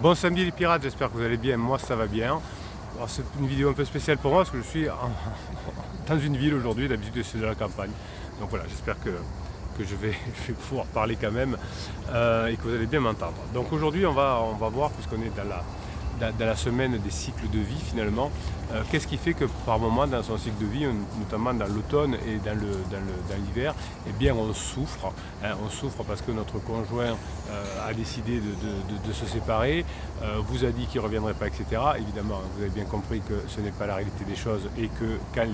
Bon samedi les pirates, j'espère que vous allez bien, moi ça va bien. Alors, c'est une vidéo un peu spéciale pour moi parce que je suis dans une ville aujourd'hui, d'habitude je suis dans la campagne. Donc voilà, j'espère que je vais pouvoir parler quand même et que vous allez bien m'entendre. Donc aujourd'hui on va voir, puisqu'on est dans la semaine des cycles de vie finalement, qu'est-ce qui fait que par moment dans son cycle de vie, notamment dans l'automne et dans l'hiver, eh bien on souffre. On souffre parce que notre conjoint a décidé de se séparer, vous a dit qu'il ne reviendrait pas, etc. Évidemment, vous avez bien compris que ce n'est pas la réalité des choses et que quand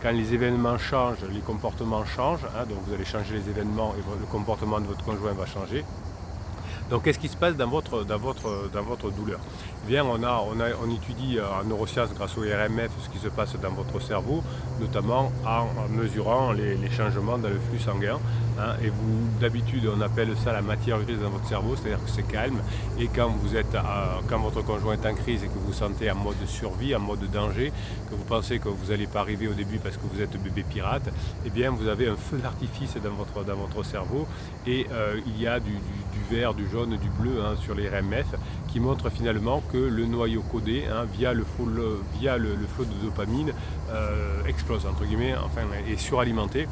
quand les événements changent, les comportements changent, donc vous allez changer les événements et le comportement de votre conjoint va changer. Donc qu'est-ce qui se passe dans votre douleur? Eh bien, on étudie en neurosciences grâce au RMF ce qui se passe dans votre cerveau, notamment en mesurant les changements dans le flux sanguin. Et d'habitude, on appelle ça la matière grise dans votre cerveau, c'est-à-dire que c'est calme. Et quand votre conjoint est en crise et que vous vous sentez en mode survie, en mode danger, que vous pensez que vous n'allez pas arriver au début parce que vous êtes bébé pirate, eh bien, vous avez un feu d'artifice dans votre cerveau et il y a du vert, du jaune, du bleu sur les RMF qui montre finalement que le noyau codé via le flot de dopamine explose entre guillemets, enfin est suralimenté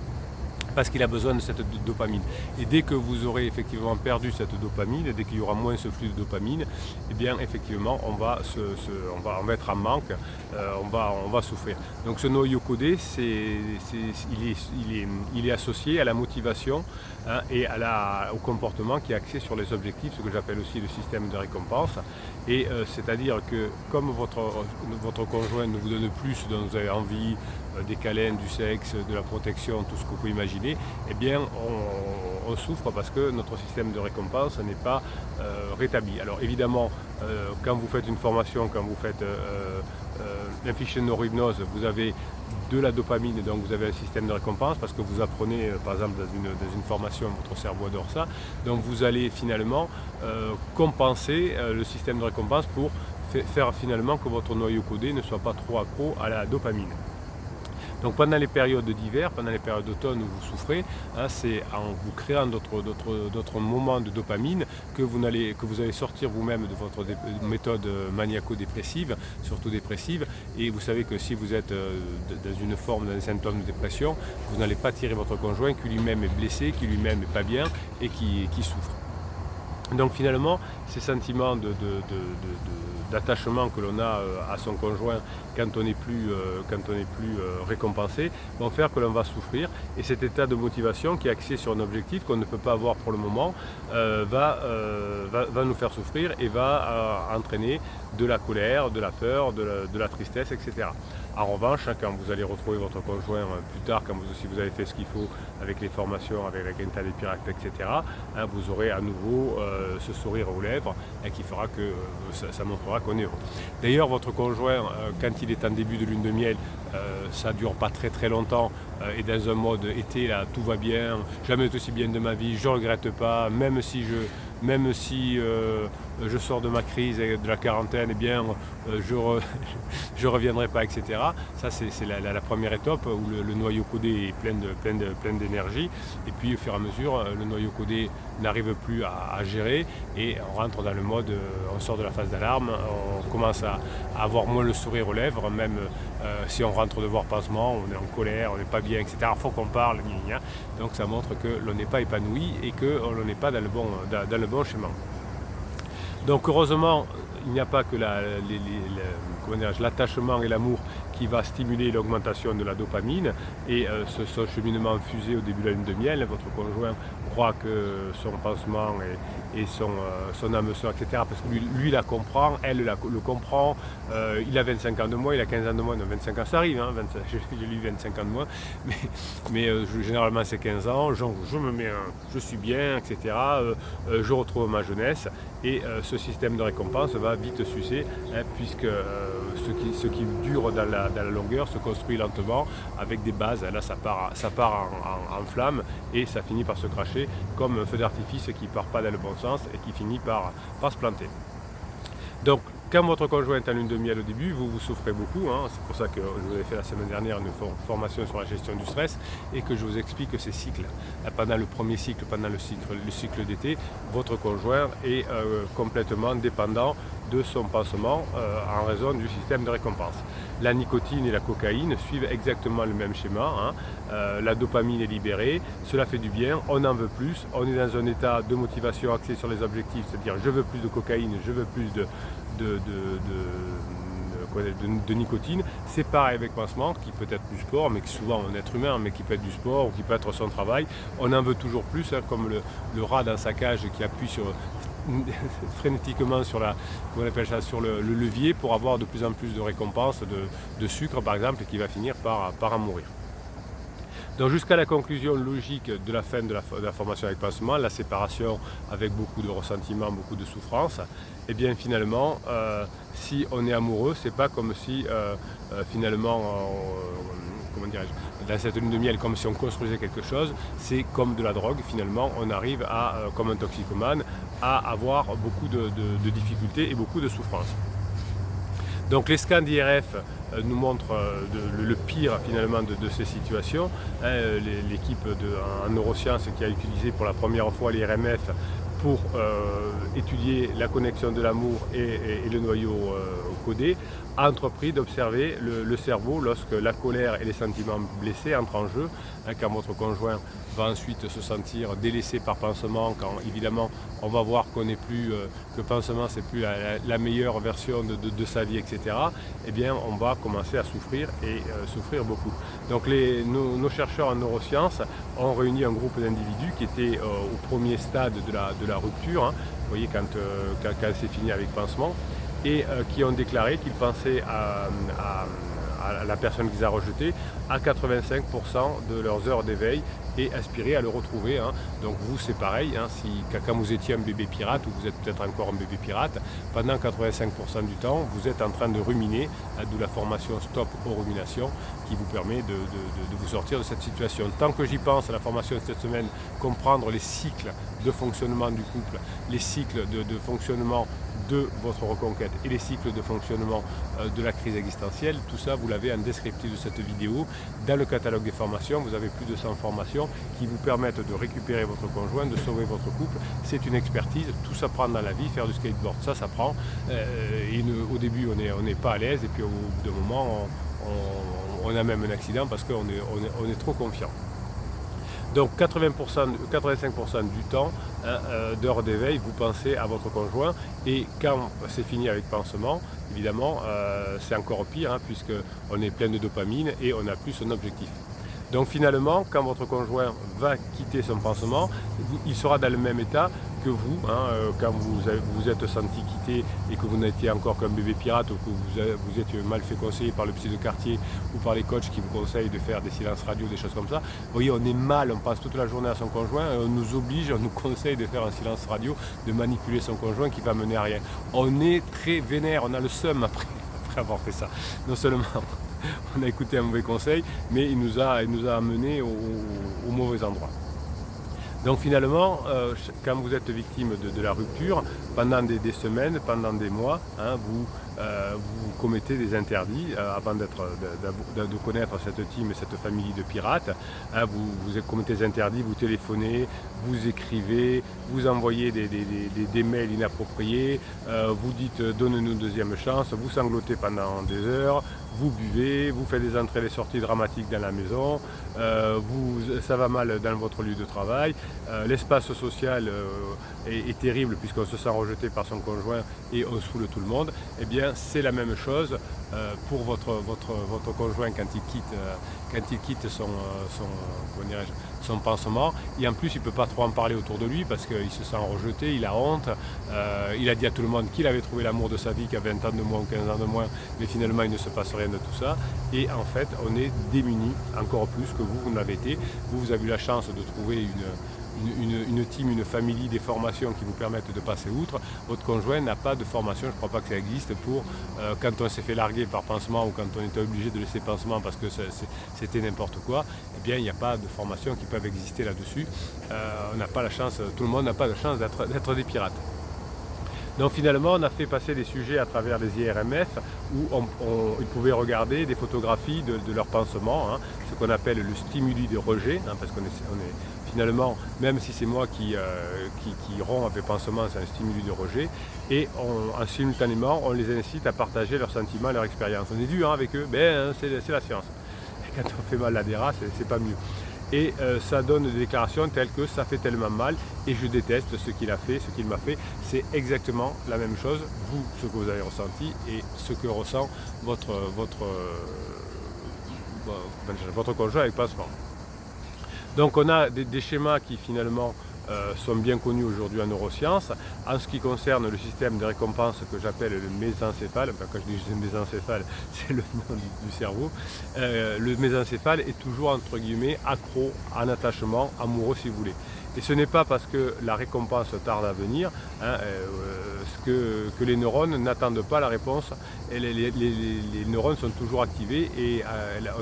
parce qu'il a besoin de cette dopamine. Et dès que vous aurez effectivement perdu cette dopamine, dès qu'il y aura moins ce flux de dopamine, eh bien effectivement on va être en manque, on va souffrir. Donc ce noyau codé, il est associé à la motivation et au comportement qui est axé sur les objectifs, ce que j'appelle aussi le système de récompense. Et c'est-à-dire que comme votre conjoint ne vous donne plus dont vous avez envie, des câlins, du sexe, de la protection, tout ce que vous pouvez imaginer, eh bien on souffre parce que notre système de récompense n'est pas rétabli. Alors évidemment, quand vous faites une formation, quand vous faites un fichier de neurohypnose, vous avez de la dopamine, donc vous avez un système de récompense parce que vous apprenez, par exemple dans une formation, votre cerveau adore ça, donc vous allez finalement compenser le système de récompense pour faire finalement que votre noyau codé ne soit pas trop accro à la dopamine. Donc pendant les périodes d'hiver, pendant les périodes d'automne où vous souffrez, c'est en vous créant d'autres moments de dopamine que vous allez sortir vous-même de votre méthode maniaco-dépressive, surtout dépressive. Et vous savez que si vous êtes dans une forme, dans un symptôme de dépression, vous n'allez pas tirer votre conjoint qui lui-même est blessé, qui lui-même n'est pas bien et qui souffre. Donc finalement, ces sentiments d'attachement que l'on a à son conjoint quand on n'est plus récompensé vont faire que l'on va souffrir, et cet état de motivation qui est axé sur un objectif qu'on ne peut pas avoir pour le moment va nous faire souffrir et va entraîner de la colère, de la peur, de la tristesse, etc. En revanche, quand vous allez retrouver votre conjoint plus tard, si vous avez fait ce qu'il faut avec les formations, avec la Grinta des pirates, etc., vous aurez à nouveau ce sourire aux lèvres qui fera que ça montrera qu'on est heureux. D'ailleurs, votre conjoint, quand il est en début de lune de miel, ça ne dure pas très très longtemps, et dans un mode été, là, tout va bien, jamais aussi bien de ma vie, je ne regrette pas, même si je sors de ma crise et de la quarantaine, eh bien, je reviendrai pas, etc. Ça, c'est la première étape où le noyau codé est plein d'énergie. Et puis, au fur et à mesure, le noyau codé n'arrive plus à gérer et on rentre dans le mode, on sort de la phase d'alarme, on commence à avoir moins le sourire aux lèvres, même si on rentre de voir pansement, on est en colère, on n'est pas bien, etc. Il faut qu'on parle, donc ça montre que l'on n'est pas épanoui et que l'on n'est pas dans le bon chemin. Donc heureusement, il n'y a pas que l'attachement et l'amour qui va stimuler l'augmentation de la dopamine et ce cheminement fusé au début de la lune de miel. Votre conjoint croit que son pansement et son âme sœur, etc., parce que lui la comprend, elle le comprend, il a 25 ans de moins, il a 15 ans de moins, non, 25 ans ça arrive, j'ai lu 25 ans de moins, mais généralement c'est 15 ans, je suis bien, etc., je retrouve ma jeunesse, et ce système de récompense va vite s'user, puisque ce qui dure dans la longueur se construit lentement avec des bases. Là ça part en flamme et ça finit par se cracher comme un feu d'artifice qui ne part pas dans le bon sens et qui finit par se planter. Donc Quand votre conjoint est en lune de miel au début, vous souffrez beaucoup, hein. C'est pour ça que je vous avais fait la semaine dernière une formation sur la gestion du stress et que je vous explique ces cycles. Pendant le premier cycle, pendant le cycle d'été, votre conjoint est complètement dépendant de son pansement en raison du système de récompense. La nicotine et la cocaïne suivent exactement le même schéma, hein. La dopamine est libérée, cela fait du bien, on en veut plus, on est dans un état de motivation axé sur les objectifs, c'est-à-dire je veux plus de cocaïne, je veux plus de nicotine. C'est pareil avec pansement, qui peut être du sport, mais qui souvent un être humain, mais qui peut être du sport ou qui peut être son travail. On en veut toujours plus, hein, comme le rat dans sa cage qui appuie frénétiquement sur le levier pour avoir de plus en plus de récompenses de sucre par exemple, et qui va finir par en mourir. Donc jusqu'à la conclusion logique de la fin de la formation avec pansement, la séparation avec beaucoup de ressentiment, beaucoup de souffrance, et bien finalement, si on est amoureux, c'est pas comme si finalement, comment dirais-je, dans cette lune de miel, comme si on construisait quelque chose, c'est comme de la drogue, finalement, on arrive à, comme un toxicomane, à avoir beaucoup de difficultés et beaucoup de souffrance. Donc les scans d'IRF nous montrent le pire finalement de ces situations. L'équipe en neurosciences qui a utilisé pour la première fois l'IRMF pour étudier la connexion de l'amour et le noyau codé, a entrepris d'observer le cerveau lorsque la colère et les sentiments blessés entrent en jeu, hein, quand votre conjoint va ensuite se sentir délaissé par pansement, quand évidemment on va voir qu'on n'est plus, que pansement c'est plus la meilleure version de sa vie, etc. Eh bien on va commencer à souffrir et souffrir beaucoup. Donc nos chercheurs en neurosciences ont réuni un groupe d'individus qui étaient au premier stade de la rupture, hein, vous voyez quand c'est fini avec pansement, et qui ont déclaré qu'ils pensaient à la personne qu'ils ont rejetée à 85% de leurs heures d'éveil et aspiraient à le retrouver, hein. Donc vous c'est pareil, hein, quand vous étiez un bébé pirate, ou vous êtes peut-être encore un bébé pirate, pendant 85% du temps vous êtes en train de ruminer, d'où la formation Stop aux ruminations qui vous permet de vous sortir de cette situation. Tant que j'y pense, à la formation de cette semaine, comprendre les cycles de fonctionnement du couple, les cycles de fonctionnement de votre reconquête et les cycles de fonctionnement de la crise existentielle, tout ça vous l'avez en descriptif de cette vidéo. Dans le catalogue des formations, vous avez plus de 100 formations qui vous permettent de récupérer votre conjoint, de sauver votre couple. C'est une expertise, tout s'apprend dans la vie. Faire du skateboard, ça s'apprend. Au début on n'est pas à l'aise, et puis au bout d'un moment on a même un accident parce qu'on est trop confiant. Donc 85% du temps, hein, d'heures d'éveil, vous pensez à votre conjoint, et quand c'est fini avec pansement, évidemment, c'est encore pire, hein, puisqu'on est plein de dopamine et on a plus un objectif. Donc finalement, quand votre conjoint va quitter son pansement, il sera dans le même état que vous, hein, quand vous êtes senti quitter et que vous n'étiez encore qu'un bébé pirate, ou que vous êtes mal fait conseiller par le psy de quartier ou par les coachs qui vous conseillent de faire des silences radio, des choses comme ça. Vous voyez, on est mal, on passe toute la journée à son conjoint, on nous oblige, on nous conseille de faire un silence radio, de manipuler son conjoint qui va mener à rien. On est très vénère, on a le seum après avoir fait ça. Non seulement on a écouté un mauvais conseil, mais il nous a amené au mauvais endroit. Donc finalement, quand vous êtes victime de la rupture, pendant des semaines, pendant des mois, hein, vous commettez des interdits avant de connaître cette team et cette famille de pirates. Hein, vous commettez des interdits, vous téléphonez, vous écrivez, vous envoyez des mails inappropriés, vous dites donnez-nous une deuxième chance, vous sanglotez pendant des heures, vous buvez, vous faites des entrées et des sorties dramatiques dans la maison, ça va mal dans votre lieu de travail, l'espace social est terrible puisqu'on se sent rejeté par son conjoint et on saoule tout le monde. Eh bien c'est la même chose pour votre conjoint quand il quitte son pansement, et en plus il ne peut pas trop en parler autour de lui parce qu'il se sent rejeté, il a honte, il a dit à tout le monde qu'il avait trouvé l'amour de sa vie, qu'à 20 ans de moins ou 15 ans de moins, mais finalement il ne se passe rien de tout ça, et en fait on est démunis encore plus que vous n'avez été. Vous avez eu la chance de trouver une team, une famille, des formations qui vous permettent de passer outre. Votre conjoint n'a pas de formation, je ne crois pas que ça existe, pour quand on s'est fait larguer par pansement ou quand on était obligé de laisser pansement parce que c'était n'importe quoi, eh bien il n'y a pas de formation qui peuvent exister là-dessus. On n'a pas la chance, tout le monde n'a pas la chance d'être des pirates. Donc finalement, on a fait passer des sujets à travers les IRMF où ils pouvaient regarder des photographies de leur pansement, hein, ce qu'on appelle le stimuli de rejet, hein, parce qu'on est finalement, même si c'est moi qui rompt avec pansement, c'est un stimuli de rejet, et simultanément, on les incite à partager leurs sentiments, leur expérience. On est dur, hein, avec eux, ben c'est la science. Et quand on fait mal à des rats, c'est pas mieux. Et ça donne des déclarations telles que ça fait tellement mal et je déteste ce qu'il a fait, ce qu'il m'a fait. C'est exactement la même chose, vous, ce que vous avez ressenti et ce que ressent votre conjoint avec pansement. Donc on a des schémas qui finalement sont bien connus aujourd'hui en neurosciences. En ce qui concerne le système de récompense que j'appelle le mésencéphale, enfin quand je dis mésencéphale, c'est le nom du cerveau, le mésencéphale est toujours entre guillemets accro, en attachement, amoureux si vous voulez. Et ce n'est pas parce que la récompense tarde à venir, hein, que les neurones n'attendent pas la réponse. Et les neurones sont toujours activés et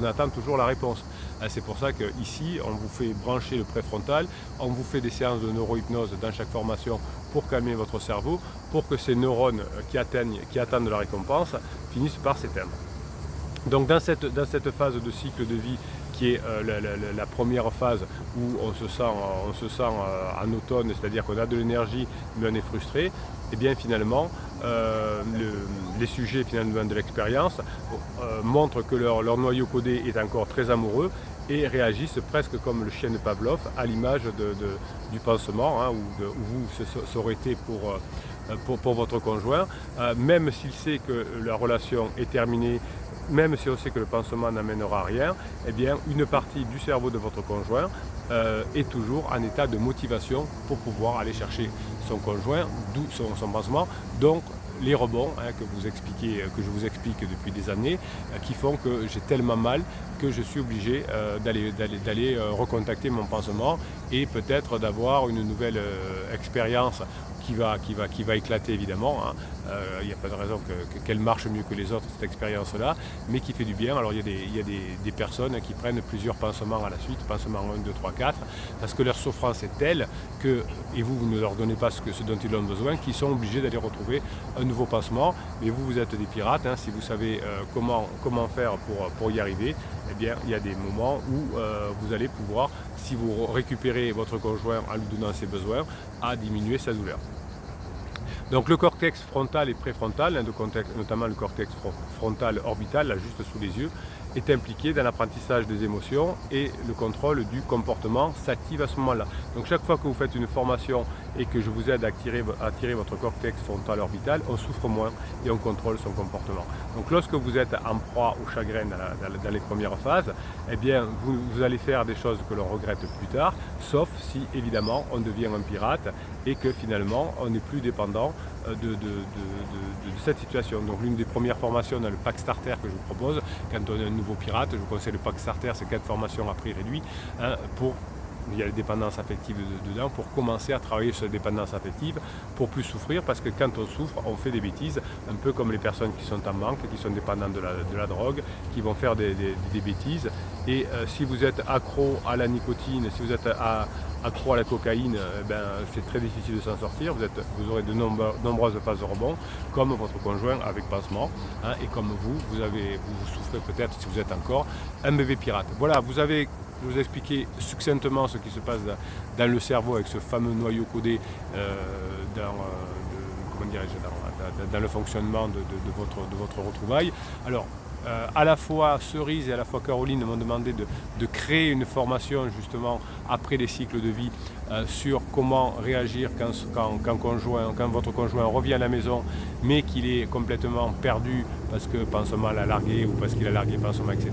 on attend toujours la réponse. C'est pour ça qu'ici, on vous fait brancher le préfrontal, on vous fait des séances de neurohypnose dans chaque formation pour calmer votre cerveau, pour que ces neurones qui attendent la récompense finissent par s'éteindre. Donc dans cette phase de cycle de vie qui est la première phase où on se sent en automne, c'est-à-dire qu'on a de l'énergie mais on est frustré, et bien finalement les sujets finalement de l'expérience montrent que leur noyau codé est encore très amoureux et réagissent presque comme le chien de Pavlov à l'image du pansement, hein, où vous ça aurait été pour votre conjoint, même s'il sait que la relation est terminée, même si on sait que le pansement n'amènera à rien, eh bien une partie du cerveau de votre conjoint est toujours en état de motivation pour pouvoir aller chercher son conjoint, d'où son pansement. Donc les rebonds, hein, que je vous explique depuis des années, qui font que j'ai tellement mal que je suis obligé d'aller recontacter mon pansement et peut-être d'avoir une nouvelle expérience qui va éclater évidemment, hein. Il n'y a pas de raison qu'elle marche mieux que les autres, cette expérience-là, mais qui fait du bien. Alors il y a des personnes qui prennent plusieurs pansements à la suite, pansement 1, 2, 3, 4, parce que leur souffrance est telle que, et vous ne leur donnez pas ce dont ils ont besoin, qu'ils sont obligés d'aller retrouver un nouveau pansement. Mais vous êtes des pirates, hein, si vous savez comment faire pour y arriver, eh bien il y a des moments où vous allez pouvoir, si vous récupérez votre conjoint en lui donnant ses besoins, à diminuer sa douleur. Donc le cortex frontal et préfrontal, notamment le cortex frontal orbital, là juste sous les yeux, est impliqué dans l'apprentissage des émotions et le contrôle du comportement s'active à ce moment-là. Donc chaque fois que vous faites une formation et que je vous aide à attirer votre cortex frontal orbital, on souffre moins et on contrôle son comportement. Donc lorsque vous êtes en proie au chagrin dans les premières phases, eh bien vous allez faire des choses que l'on regrette plus tard, sauf si évidemment on devient un pirate et que finalement on n'est plus dépendant de cette situation. Donc l'une des premières formations dans le pack starter que je vous propose, quand on est un nouveau pirate, je vous conseille le pack starter, c'est 4 formations à prix réduit, hein, il y a les dépendances affectives dedans, pour commencer à travailler sur la dépendance affective, pour plus souffrir, parce que quand on souffre, on fait des bêtises, un peu comme les personnes qui sont en manque, qui sont dépendantes de la drogue, qui vont faire des bêtises. Et si vous êtes accro à la nicotine, si vous êtes accro à la cocaïne, c'est très difficile de s'en sortir. Vous aurez de nombreuses phases de rebond, comme votre conjoint avec pansement, hein, et comme vous souffrez peut-être, si vous êtes encore un bébé pirate. Voilà, je vous ai expliqué succinctement ce qui se passe dans le cerveau avec ce fameux noyau codé dans le fonctionnement de votre retrouvaille. Alors, à la fois Cerise et à la fois Caroline m'ont demandé de créer une formation justement après les cycles de vie sur comment réagir quand votre conjoint revient à la maison mais qu'il est complètement perdu parce que pansement l'a largué ou parce qu'il a largué pansement, etc.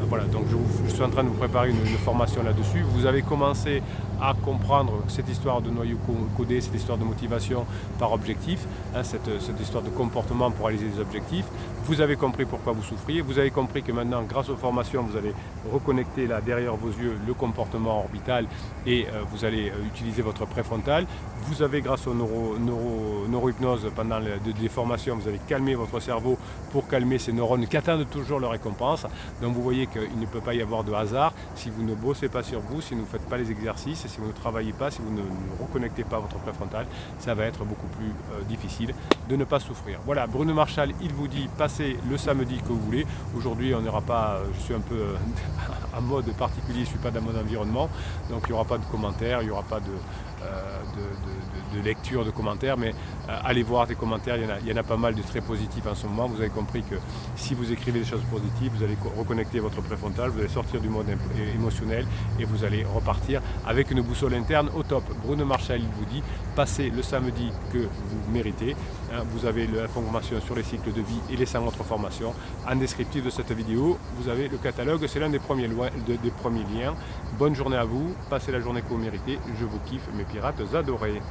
Voilà, donc je suis en train de vous préparer une formation là-dessus. Vous avez commencé à comprendre cette histoire de noyau codé, cette histoire de motivation par objectif, hein, cette histoire de comportement pour réaliser des objectifs. Vous avez compris pourquoi vous souffriez, vous avez compris que maintenant, grâce aux formations, vous allez reconnecter là derrière vos yeux le comportement orbital et vous allez utiliser votre préfrontal. Vous avez, grâce au neurohypnose, pendant des formations, vous allez calmer votre cerveau pour calmer ces neurones qui attendent toujours leur récompense. Donc vous voyez qu'il ne peut pas y avoir de hasard si vous ne bossez pas sur vous, si vous ne faites pas les exercices, si vous ne travaillez pas, si vous ne reconnectez pas votre préfrontal, ça va être beaucoup plus difficile de ne pas souffrir. Voilà, Bruno Marchal, il vous dit passez le samedi que vous voulez. Aujourd'hui, on n'aura pas, je suis un peu en mode particulier, je ne suis pas dans mon environnement, donc il n'y aura pas de commentaires, il n'y aura pas de lecture de commentaires, mais allez voir des commentaires, il y en a pas mal de très positifs en ce moment. Vous avez compris que si vous écrivez des choses positives, vous allez reconnecter votre préfrontal, vous allez sortir du mode émotionnel et vous allez repartir avec une boussole interne au top. Bruno Marchal, il vous dit, passez le samedi que vous méritez. Vous avez l'information sur les cycles de vie et les 100 autres formations. En descriptif de cette vidéo, vous avez le catalogue, c'est l'un des premiers liens. Bonne journée à vous, passez la journée que vous méritez, je vous kiffe mes pirates adorés.